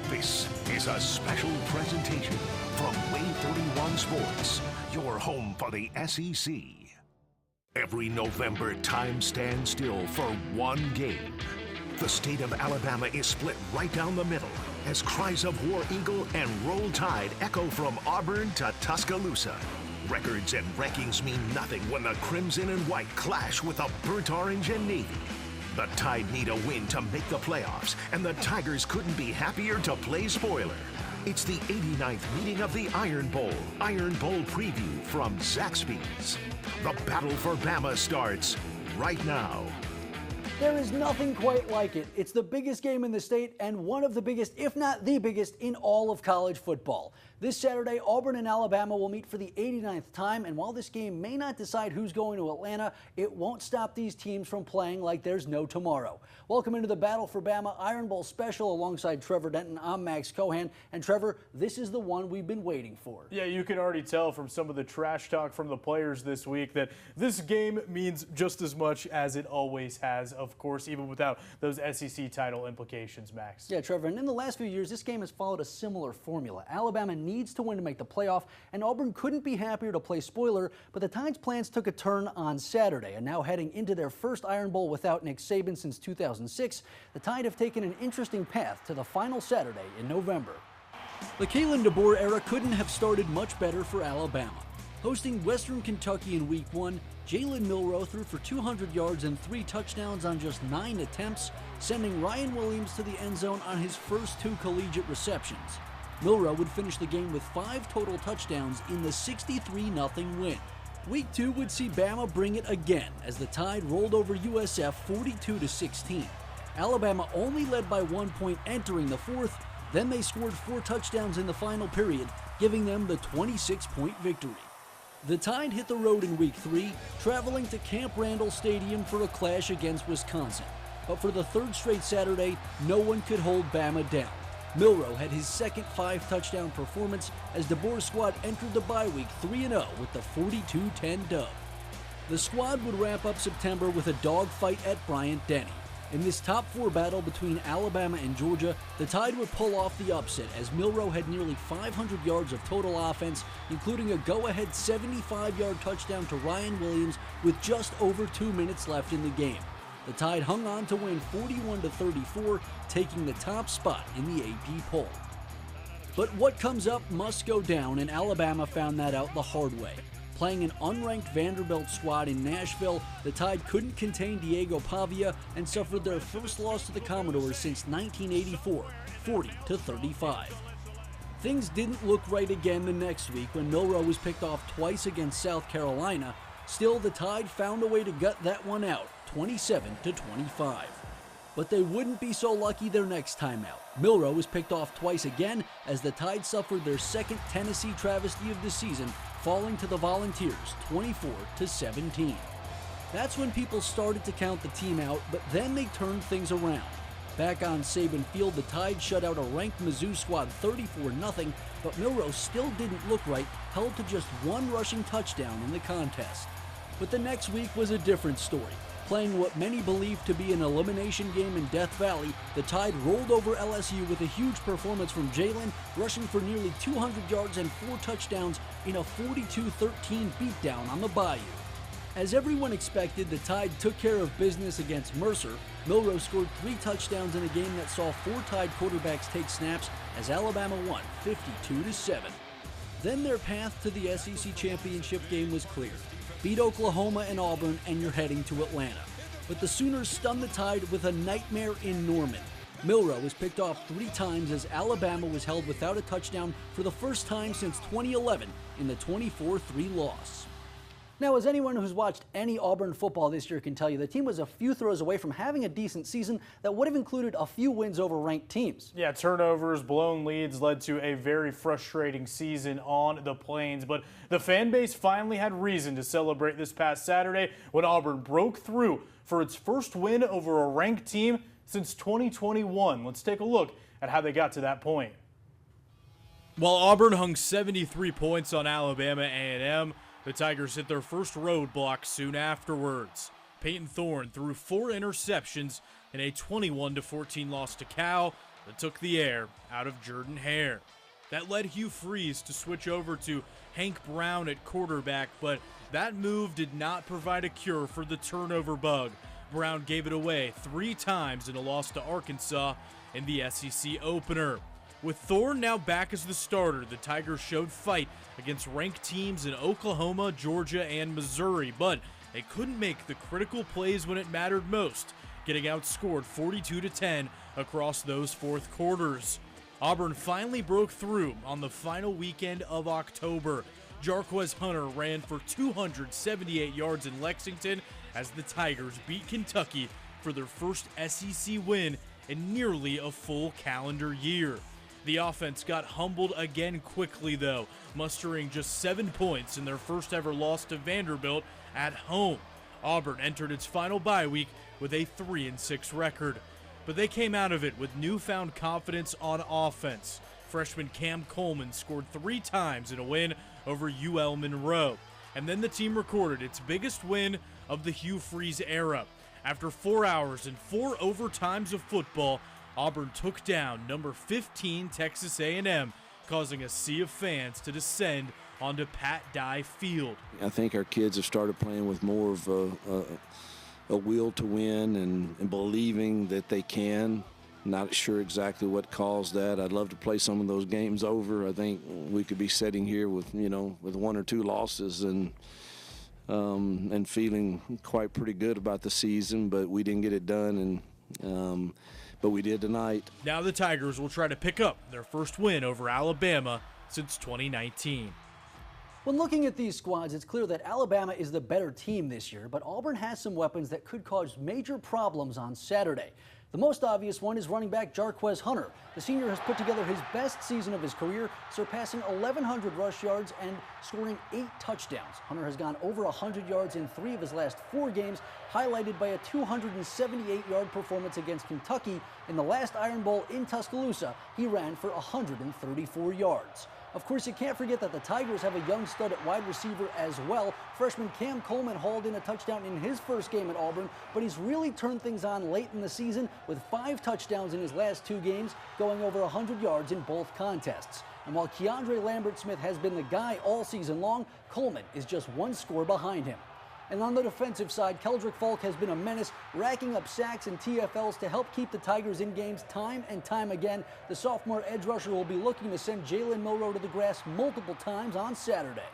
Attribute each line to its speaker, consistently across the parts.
Speaker 1: This is a special presentation from WAAY 31 Sports, your home for the SEC. Every November, time stands still for one game. The state of Alabama is split right down the middle as cries of War Eagle and Roll Tide echo from Auburn to Tuscaloosa. Records and rankings mean nothing when the Crimson and White clash with the Burnt Orange and Navy. The Tide need a win to make the playoffs, and the Tigers couldn't be happier to play spoiler. It's the 89th meeting of the Iron Bowl preview from Zaxby's. The battle for Bama starts right now.
Speaker 2: There is nothing quite like it. It's the biggest game in the state and one of the biggest, if not the biggest, in all of college football. This Saturday, Auburn and Alabama will meet for the 89th time, and while this game may not decide who's going to Atlanta, it won't stop these teams from playing like there's no tomorrow. Welcome into the Battle for Bama Iron Bowl special alongside Trevor Denton. I'm Max Cohan, and Trevor, this is the one we've been waiting for.
Speaker 3: Yeah, you can already tell from some of the trash talk from the players this week that this game means just as much as it always has, of course, even without those SEC title implications, Max.
Speaker 2: Yeah, Trevor, and in the last few years, this game has followed a similar formula. Alabama needs to win to make the playoff, and Auburn couldn't be happier to play spoiler, but the Tide's plans took a turn on Saturday, and now heading into their first Iron Bowl without Nick Saban since 2006, the Tide have taken an interesting path to the final Saturday in November. The Kalen DeBoer era couldn't have started much better for Alabama. Hosting Western Kentucky in Week 1, Jalen Milroe threw for 200 yards and 3 touchdowns on just 9 attempts, sending Ryan Williams to the end zone on his first 2 collegiate receptions. Milroe would finish the game with 5 total touchdowns in the 63-0 win. Week 2 would see Bama bring it again as the Tide rolled over USF 42-16. Alabama only led by 1 point entering the fourth, then they scored 4 touchdowns in the final period, giving them the 26-point victory. The Tide hit the road in Week 3, traveling to Camp Randall Stadium for a clash against Wisconsin. But for the third straight Saturday, no one could hold Bama down. Milroe had his second 5-touchdown performance as DeBoer's squad entered the bye week 3-0 with the 42-10 dub. The squad would wrap up September with a dogfight at Bryant-Denny. In this top 4 battle between Alabama and Georgia, the Tide would pull off the upset as Milroe had nearly 500 yards of total offense, including a go-ahead 75-yard touchdown to Ryan Williams with just over 2 minutes left in the game. The Tide hung on to win 41-34, taking the top spot in the AP poll. But what comes up must go down, and Alabama found that out the hard way. Playing an unranked Vanderbilt squad in Nashville, the Tide couldn't contain Diego Pavia and suffered their first loss to the Commodores since 1984, 40-35. Things didn't look right again the next week when Milroe was picked off twice against South Carolina. Still, the Tide found a way to gut that one out, 27-25. But they wouldn't be so lucky their next time out. Milroe was picked off twice again as the Tide suffered their second Tennessee travesty of the season, falling to the Volunteers 24-17. That's when people started to count the team out, but then they turned things around. Back on Saban Field, the Tide shut out a ranked Mizzou squad 34-0, but Milroe still didn't look right, held to just 1 rushing touchdown in the contest. But the next week was a different story. Playing what many believed to be an elimination game in Death Valley, the Tide rolled over LSU with a huge performance from Jalen, rushing for nearly 200 yards and 4 touchdowns in a 42-13 beatdown on the Bayou. As everyone expected, the Tide took care of business against Mercer. Milroe scored 3 touchdowns in a game that saw 4 Tide quarterbacks take snaps as Alabama won 52-7. Then their path to the SEC championship game was clear. Beat Oklahoma and Auburn, and you're heading to Atlanta. But the Sooners stunned the Tide with a nightmare in Norman. Milroe was picked off 3 times as Alabama was held without a touchdown for the first time since 2011 in the 24-3 loss. Now, as anyone who's watched any Auburn football this year can tell you, the team was a few throws away from having a decent season that would have included a few wins over ranked teams.
Speaker 3: Yeah, turnovers, blown leads led to a very frustrating season on the Plains, but the fan base finally had reason to celebrate this past Saturday when Auburn broke through for its first win over a ranked team since 2021. Let's take a look at how they got to that point.
Speaker 4: While Auburn hung 73 points on Alabama A&M, the Tigers hit their first roadblock soon afterwards. Peyton Thorne threw 4 interceptions in a 21-14 loss to Cal, that took the air out of Jordan Hare. That led Hugh Freeze to switch over to Hank Brown at quarterback, but that move did not provide a cure for the turnover bug. Brown gave it away 3 times in a loss to Arkansas in the SEC opener. With Thorne now back as the starter, the Tigers showed fight against ranked teams in Oklahoma, Georgia, and Missouri, but they couldn't make the critical plays when it mattered most, getting outscored 42-10 across those fourth quarters. Auburn finally broke through on the final weekend of October. Jarquez Hunter ran for 278 yards in Lexington as the Tigers beat Kentucky for their first SEC win in nearly a full calendar year. The offense got humbled again quickly, though, mustering just 7 points in their first ever loss to Vanderbilt at home. Auburn entered its final bye week with a 3-6 record, but they came out of it with newfound confidence on offense. Freshman Cam Coleman scored 3 times in a win over UL Monroe, and then the team recorded its biggest win of the Hugh Freeze era. After 4 hours and 4 overtimes of football, Auburn took down number 15 Texas A&M, causing a sea of fans to descend onto Pat Dye Field.
Speaker 5: I think our kids have started playing with more of a will to win and believing that they can. Not sure exactly what caused that. I'd love to play some of those games over. I think we could be sitting here with 1 or 2 losses and feeling quite pretty good about the season, but we didn't get it done, but we did tonight.
Speaker 4: Now the Tigers will try to pick up their first win over Alabama since 2019.
Speaker 2: When looking at these squads, it's clear that Alabama is the better team this year, but Auburn has some weapons that could cause major problems on Saturday. The most obvious one is running back Jarquez Hunter. The senior has put together his best season of his career, surpassing 1,100 rush yards and scoring 8 touchdowns. Hunter has gone over 100 yards in 3 of his last 4 games, highlighted by a 278-yard performance against Kentucky. In the last Iron Bowl in Tuscaloosa, he ran for 134 yards. Of course, you can't forget that the Tigers have a young stud at wide receiver as well. Freshman Cam Coleman hauled in a touchdown in his first game at Auburn, but he's really turned things on late in the season with 5 touchdowns in his last 2 games, going over 100 yards in both contests. And while Keandre Lambert-Smith has been the guy all season long, Coleman is just 1 score behind him. And on the defensive side, Keldrick Falk has been a menace, racking up sacks and TFLs to help keep the Tigers in games time and time again. The sophomore edge rusher will be looking to send Jalen Milroe to the grass multiple times on Saturday.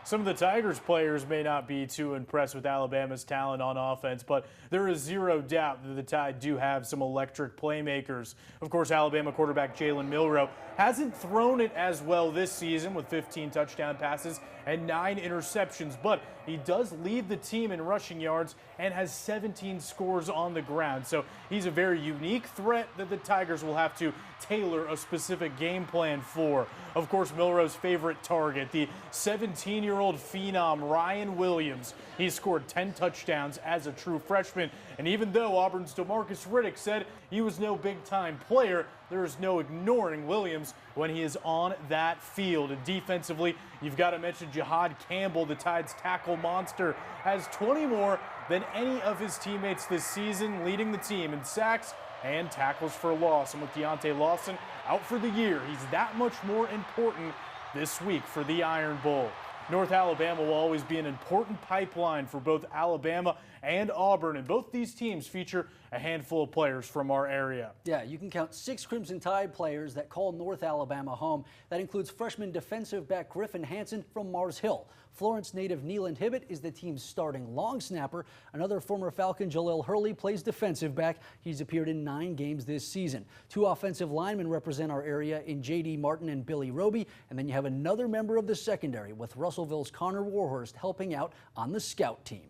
Speaker 3: Some of the Tigers players may not be too impressed with Alabama's talent on offense, but there is zero doubt that the Tide do have some electric playmakers. Of course, Alabama quarterback Jalen Milroe hasn't thrown it as well this season with 15 touchdown passes and 9 interceptions, but he does lead the team in rushing yards and has 17 scores on the ground. So he's a very unique threat that the Tigers will have to tailor a specific game plan for. Of course, Milroe's favorite target, the 17-year-old phenom Ryan Williams. He scored 10 touchdowns as a true freshman, and even though Auburn's DeMarcus Riddick said he was no big-time player, there is no ignoring Williams when he is on that field. And defensively, you've got to mention Jihad Campbell, the Tide's tackle monster, has 20 more than any of his teammates this season, leading the team in sacks and tackles for loss. And with Deontay Lawson out for the year, he's that much more important this week for the Iron Bowl. North Alabama will always be an important pipeline for both Alabama and Auburn, and both these teams feature a handful of players from our area.
Speaker 2: Yeah, you can count 6 Crimson Tide players that call North Alabama home. That includes freshman defensive back Griffin Hansen from Mars Hill. Florence native Neeland Hibbett is the team's starting long snapper. Another former Falcon, Jalil Hurley, plays defensive back. He's appeared in 9 games this season. 2 offensive linemen represent our area in J.D. Martin and Billy Roby. And then you have another member of the secondary with Russellville's Connor Warhurst helping out on the scout team.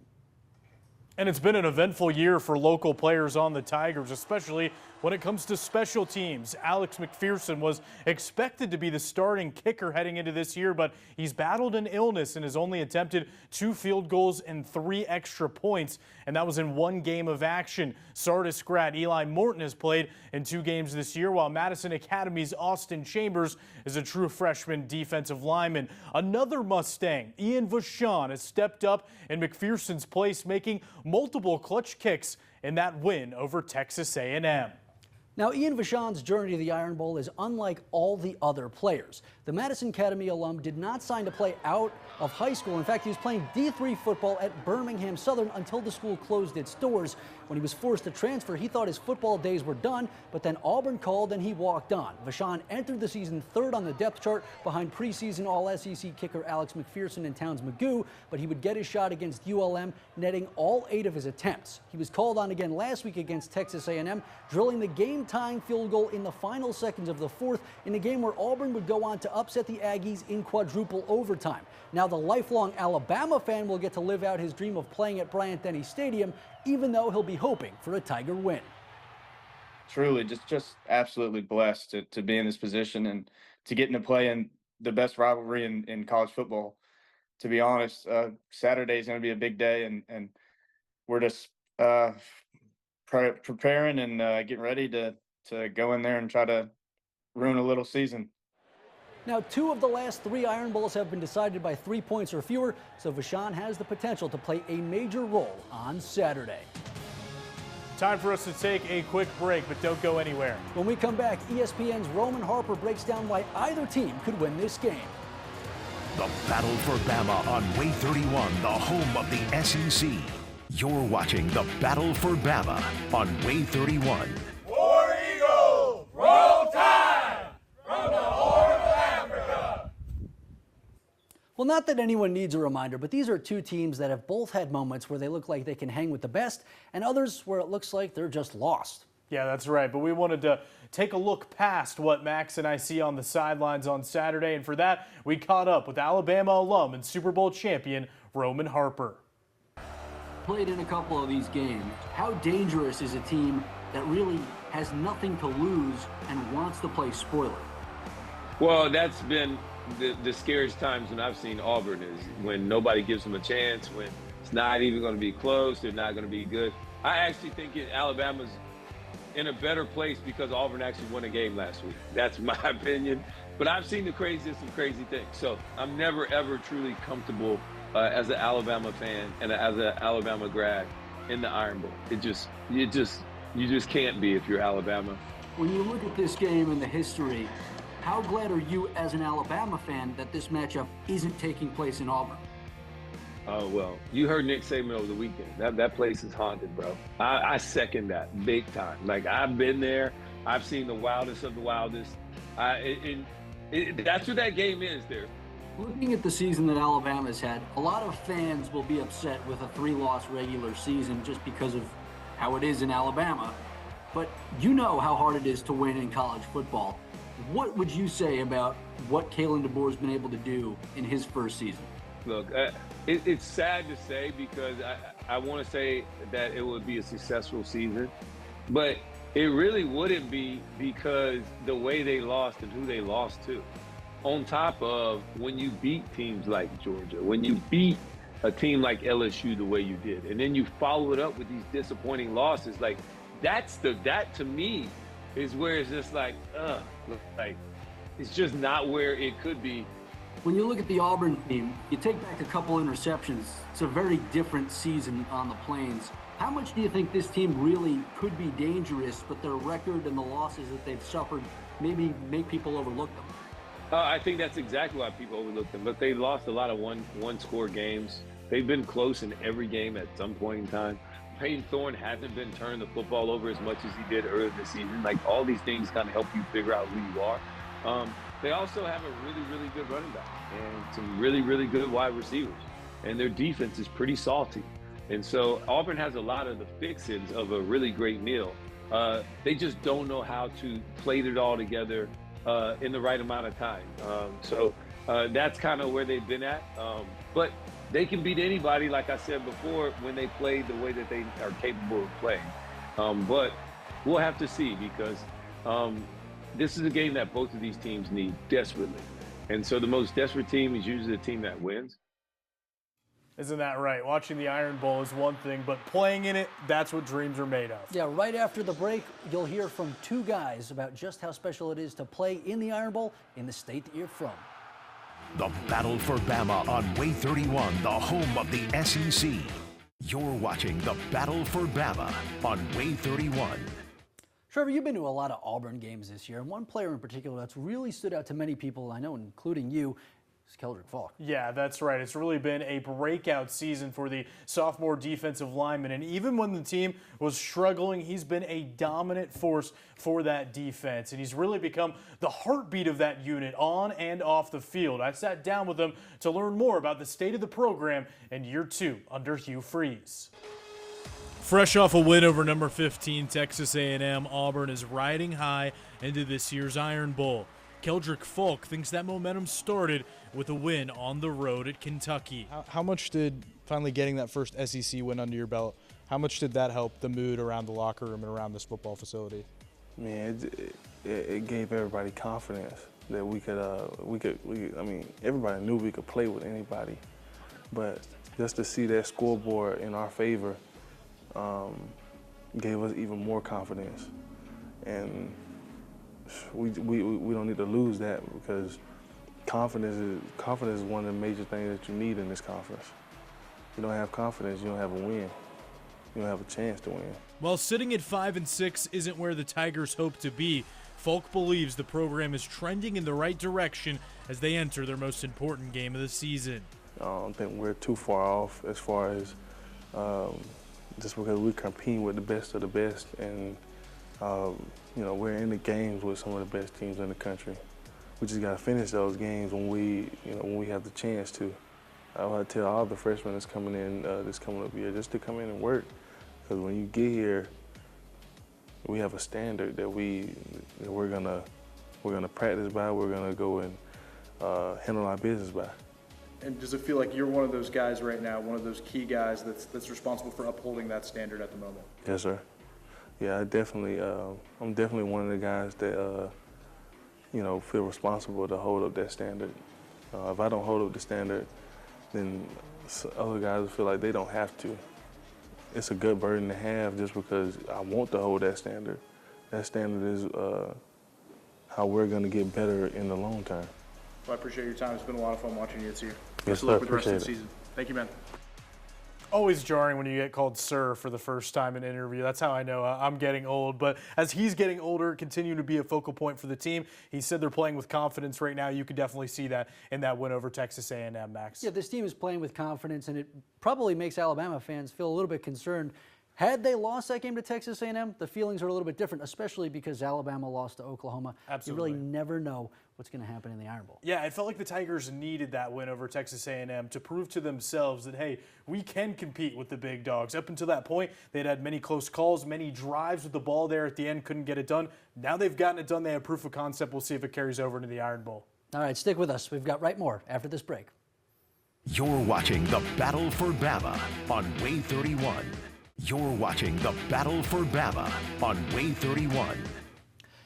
Speaker 3: And it's been an eventful year for local players on the Tigers, especially when it comes to special teams. Alex McPherson was expected to be the starting kicker heading into this year, but he's battled an illness and has only attempted 2 field goals and 3 extra points, and that was in 1 game of action. Sardis grad Eli Morton has played in 2 games this year, while Madison Academy's Austin Chambers is a true freshman defensive lineman. Another Mustang, Ian Vachon, has stepped up in McPherson's place, making multiple clutch kicks in that win over Texas A&M.
Speaker 2: Now, Ian Vachon's journey to the Iron Bowl is unlike all the other players. The Madison Academy alum did not sign to play out of high school. In fact, he was playing D3 football at Birmingham Southern until the school closed its doors. When he was forced to transfer, he thought his football days were done, but then Auburn called and he walked on. Vachon entered the season third on the depth chart behind preseason All-SEC kicker Alex McPherson and Towns Magoo, but he would get his shot against ULM, netting all 8 of his attempts. He was called on again last week against Texas A&M, drilling the game-tying field goal in the final seconds of the fourth in a game where Auburn would go on to upset the Aggies in quadruple overtime. Now, the lifelong Alabama fan will get to live out his dream of playing at Bryant-Denny Stadium, even though he'll be hoping for a Tiger win.
Speaker 6: Truly, just absolutely blessed to be in this position and to get to play in the best rivalry in college football. To be honest, Saturday is going to be a big day, and we're just preparing and getting ready to go in there and try to ruin a little season.
Speaker 2: Now, 2 of the last 3 Iron Bowls have been decided by 3 points or fewer, so Vachon has the potential to play a major role on Saturday.
Speaker 3: Time for us to take a quick break, but don't go anywhere.
Speaker 2: When we come back, ESPN's Roman Harper breaks down why either team could win this game.
Speaker 1: The battle for Bama on WAAY 31, the home of the SEC. You're watching the battle for Bama on WAAY 31.
Speaker 7: War Eagle, roll time from the Horn of Africa.
Speaker 2: Well, not that anyone needs a reminder, but these are 2 teams that have both had moments where they look like they can hang with the best, and others where it looks like they're just lost.
Speaker 3: Yeah, that's right. But we wanted to take a look past what Max and I see on the sidelines on Saturday. And for that, we caught up with Alabama alum and Super Bowl champion Roman Harper.
Speaker 2: Played in a couple of these games. How dangerous is a team that really has nothing to lose and wants to play spoiler?
Speaker 8: Well, that's been the scariest times when I've seen Auburn, is when nobody gives them a chance, when it's not even going to be close, they're not going to be good. I actually think Alabama's in a better place because Auburn actually won a game last week. That's my opinion. But I've seen the craziest of crazy things. So I'm never, ever truly comfortable as an Alabama fan and as an Alabama grad in the Iron Bowl. You just can't be if you're Alabama.
Speaker 2: When you look at this game and the history, how glad are you as an Alabama fan that this matchup isn't taking place in Auburn?
Speaker 8: Oh, well, you heard Nick Saban over the weekend. That place is haunted, bro. I second that big time. Like, I've been there. I've seen the wildest of the wildest. That's what that game is there.
Speaker 2: Looking at the season that Alabama's had, a lot of fans will be upset with a 3-loss regular season just because of how it is in Alabama. But you know how hard it is to win in college football. What would you say about what Kalen DeBoer's been able to do in his first season?
Speaker 8: Look, it's sad to say because I want to say that it would be a successful season, but it really wouldn't be because the way they lost and who they lost to. On top of when you beat teams like Georgia, when you beat a team like LSU the way you did, and then you follow it up with these disappointing losses, like that to me is where it's just like it's just not where it could be.
Speaker 2: When you look at the Auburn team, you take back a couple interceptions. It's a very different season on the Plains. How much do you think this team really could be dangerous, but their record and the losses that they've suffered maybe make people overlook them?
Speaker 8: I think that's exactly why people overlook them. But they lost a lot of one-score games. They've been close in every game at some point in time. Peyton Thorne hasn't been turning the football over as much as he did earlier this season. Like, all these things kind of help you figure out who you are. They also have a really, really good running back and some really, really good wide receivers. And their defense is pretty salty. And so Auburn has a lot of the fixings of a really great meal. They just don't know how to plate it all together in the right amount of time. So that's kind of where they've been at. But they can beat anybody, like I said before, when they play the way that they are capable of playing. But we'll have to see, because this is a game that both of these teams need desperately. And so the most desperate team is usually the team that wins.
Speaker 3: Isn't that right? Watching the Iron Bowl is one thing, but playing in it, that's what dreams are made of.
Speaker 2: Yeah, right after the break, you'll hear from 2 guys about just how special it is to play in the Iron Bowl in the state that you're from.
Speaker 1: The battle for Bama on WAAY 31, the home of the SEC. You're watching the battle for Bama on WAAY 31.
Speaker 2: Trevor, you've been to a lot of Auburn games this year, and one player in particular that's really stood out to many people, I know, including you, is Keldrick Falk.
Speaker 3: Yeah, that's right. It's really been a breakout season for the sophomore defensive lineman, and even when the team was struggling, he's been a dominant force for that defense, and he's really become the heartbeat of that unit on and off the field. I sat down with him to learn more about the state of the program in year 2 under Hugh Freeze.
Speaker 4: Fresh off a win over number 15 Texas A&M, Auburn is riding high into this year's Iron Bowl. Keldrick Falk thinks that momentum started with a win on the road at Kentucky.
Speaker 9: How much did finally getting that first SEC win under your belt, how much did that help the mood around the locker room and around this football facility?
Speaker 10: Man, it gave everybody confidence that we could, I mean, everybody knew we could play with anybody, but just to see that scoreboard in our favor gave us even more confidence. And we don't need to lose that, because confidence is one of the major things that you need in this conference. You don't have confidence, you don't have a win. You don't have a chance to win.
Speaker 4: While sitting at 5-6 isn't where the Tigers hope to be, Falk believes the program is trending in the right direction as they enter their most important game of the season.
Speaker 10: I don't think we're too far off as far as just because we're competing with the best of the best, and you know, we're in the games with some of the best teams in the country. We just got to finish those games when we have the chance to. I want to tell all the freshmen that's coming in this coming up year just to come in and work, because when you get here, we have a standard that we're gonna practice by. We're gonna go and handle our business by.
Speaker 11: And does it feel like you're one of those guys right now, one of those key guys that's responsible for upholding that standard at the moment?
Speaker 10: Yes, sir. Yeah, I'm definitely one of the guys that you know, feel responsible to hold up that standard. If I don't hold up the standard, then other guys feel like they don't have to. It's a good burden to have, just because I want to hold that standard. That standard is how we're going to get better in the long term.
Speaker 11: Well, I appreciate your time. It's been a lot of fun watching you this year.
Speaker 10: Yes,
Speaker 11: Good luck
Speaker 10: sir.
Speaker 11: with the rest of the
Speaker 10: Appreciate it.
Speaker 11: season. Thank you, man.
Speaker 3: Always jarring when you get called sir for the first time in an interview. That's how I know I'm getting old. But as he's getting older, continuing to be a focal point for the team, he said they're playing with confidence right now. You could definitely see that in that win over Texas A&M, Max.
Speaker 2: Yeah, this team is playing with confidence, and it probably makes Alabama fans feel a little bit concerned. Had they lost that game to Texas A&M, the feelings are a little bit different, especially because Alabama lost to Oklahoma.
Speaker 3: Absolutely.
Speaker 2: You really never know what's going to happen in the Iron Bowl.
Speaker 3: Yeah, it felt like the Tigers needed that win over Texas A&M to prove to themselves that, hey, we can compete with the big dogs. Up until that point, they'd had many close calls, many drives with the ball there at the end, couldn't get it done. Now they've gotten it done. They have proof of concept. We'll see if it carries over into the Iron Bowl.
Speaker 2: All right, stick with us. We've got right more after this break.
Speaker 1: You're watching the Battle for Bama on WAAY 31. You're watching the Battle for Bama on WAAY 31.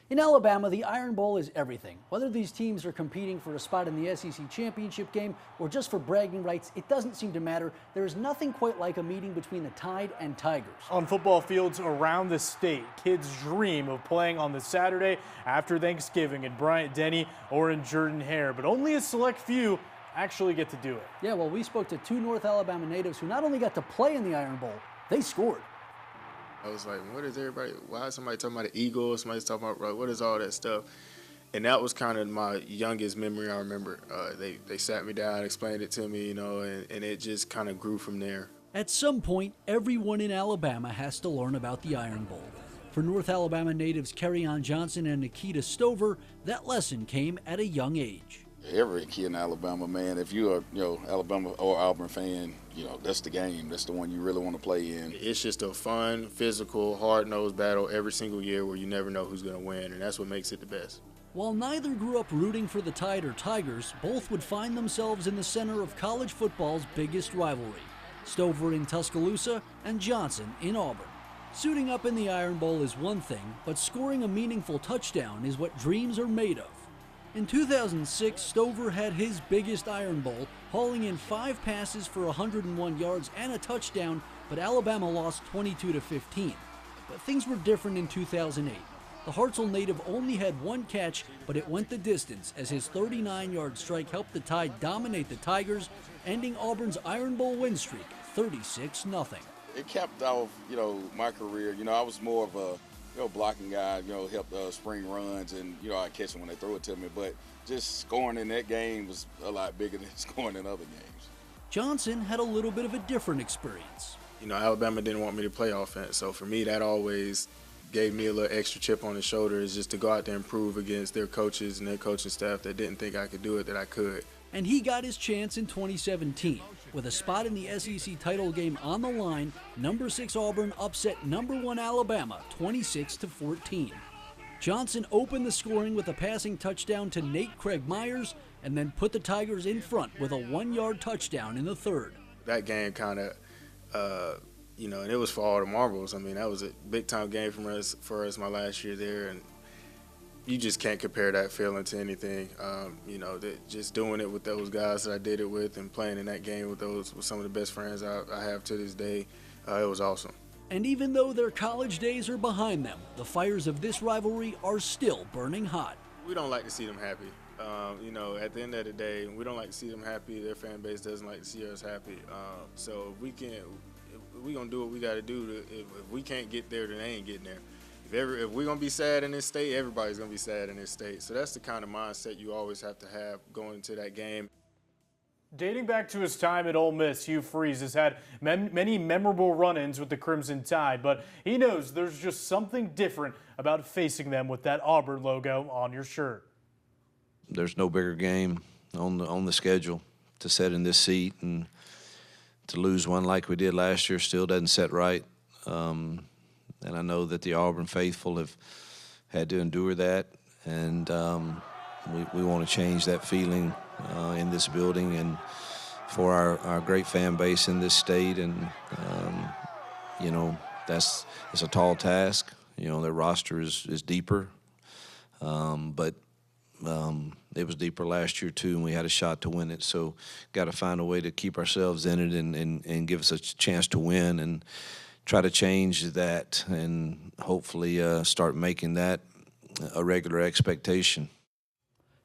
Speaker 2: In Alabama, the Iron Bowl is everything. Whether these teams are competing for a spot in the SEC championship game or just for bragging rights, it doesn't seem to matter. There is nothing quite like a meeting between the Tide and Tigers.
Speaker 3: On football fields around the state, kids dream of playing on the Saturday after Thanksgiving in Bryant-Denny or in Jordan-Hare, but only a select few actually get to do it.
Speaker 2: Yeah, well, we spoke to 2 North Alabama natives who not only got to play in the Iron Bowl, they scored.
Speaker 12: I was like, what is everybody, why is somebody talking about the Eagles, somebody's talking about, what is all that stuff? And that was kind of my youngest memory I remember. They sat me down, explained it to me, you know, and it just kind of grew from there.
Speaker 2: At some point, everyone in Alabama has to learn about the Iron Bowl. For North Alabama natives Kerryon Johnson and Nikita Stover, that lesson came at a young age.
Speaker 13: Every kid in Alabama, man, if you're a Alabama or Auburn fan, that's the game. That's the one you really want to play in.
Speaker 12: It's just a fun, physical, hard-nosed battle every single year where you never know who's going to win, and that's what makes it the best.
Speaker 2: While neither grew up rooting for the Tide or Tigers, both would find themselves in the center of college football's biggest rivalry. Stover in Tuscaloosa and Johnson in Auburn. Suiting up in the Iron Bowl is one thing, but scoring a meaningful touchdown is what dreams are made of. In 2006, Stover had his biggest Iron Bowl, hauling in 5 passes for 101 yards and a touchdown, but Alabama lost 22-15. But things were different in 2008. The Hartselle native only had 1 catch, but it went the distance as his 39-yard strike helped the Tide dominate the Tigers, ending Auburn's Iron Bowl win streak 36-0.
Speaker 13: It capped off, my career. I was more of blocking guy, help spring runs, and, I catch them when they throw it to me. But just scoring in that game was a lot bigger than scoring in other games.
Speaker 2: Johnson had a little bit of a different experience.
Speaker 12: Alabama didn't want me to play offense, so for me that always gave me a little extra chip on the shoulder, is just to go out there and prove against their coaches and their coaching staff that didn't think I could do it, that I could.
Speaker 2: And he got his chance in 2017. With a spot in the SEC title game on the line, number 6 Auburn upset number 1 Alabama 26-14. Johnson opened the scoring with a passing touchdown to Nate Craig Myers and then put the Tigers in front with a 1-yard touchdown in the third.
Speaker 12: That game kind of, and it was for all the marbles. I mean, that was a big-time game for us my last year there, and you just can't compare that feeling to anything. That just doing it with those guys that I did it with and playing in that game with some of the best friends I have to this day, it was awesome.
Speaker 2: And even though their college days are behind them, the fires of this rivalry are still burning hot.
Speaker 12: We don't like to see them happy. At the end of the day, we don't like to see them happy. Their fan base doesn't like to see us happy. So if we're going to do what we got to do. If we can't get there, then they ain't getting there. If we're going to be sad in this state, everybody's going to be sad in this state. So that's the kind of mindset you always have to have going into that game.
Speaker 3: Dating back to his time at Ole Miss, Hugh Freeze has had many memorable run-ins with the Crimson Tide, but he knows there's just something different about facing them with that Auburn logo on your shirt.
Speaker 5: There's no bigger game on the schedule to sit in this seat, and to lose one like we did last year still doesn't set right. And I know that the Auburn faithful have had to endure that, and we want to change that feeling in this building and for our great fan base in this state. And it's a tall task. Their roster is deeper, but it was deeper last year too, and we had a shot to win it. So got to find a way to keep ourselves in it and give us a chance to win, and try to change that, and hopefully start making that a regular expectation.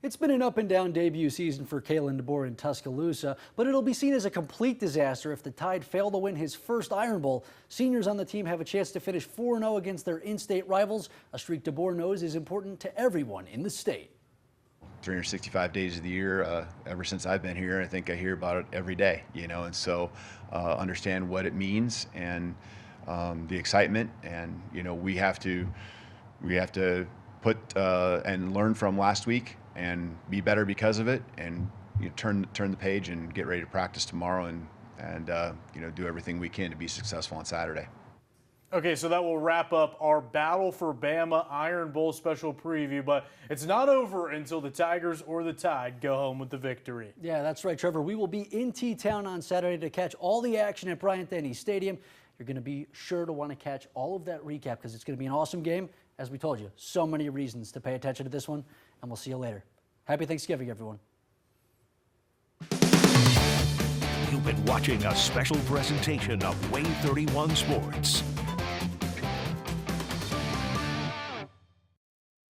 Speaker 2: It's been an up-and-down debut season for Kalen DeBoer in Tuscaloosa, but it'll be seen as a complete disaster if the Tide fail to win his first Iron Bowl. Seniors on the team have a chance to finish 4-0 against their in-state rivals, a streak DeBoer knows is important to everyone in the state.
Speaker 14: 365 days of the year, ever since I've been here, I think I hear about it every day, and so understand what it means and the excitement, and we have to put and learn from last week and be better because of it, and turn the page and get ready to practice tomorrow, and do everything we can to be successful on Saturday.
Speaker 3: Okay, so that will wrap up our Battle for Bama Iron Bowl special preview, but it's not over until the Tigers or the Tide go home with the victory.
Speaker 2: Yeah, that's right, Trevor. We will be in T-Town on Saturday to catch all the action at Bryant-Denny Stadium. You're going to be sure to want to catch all of that recap because it's going to be an awesome game. As we told you, so many reasons to pay attention to this one, and we'll see you later. Happy Thanksgiving, everyone.
Speaker 1: You've been watching a special presentation of WAAY 31 Sports.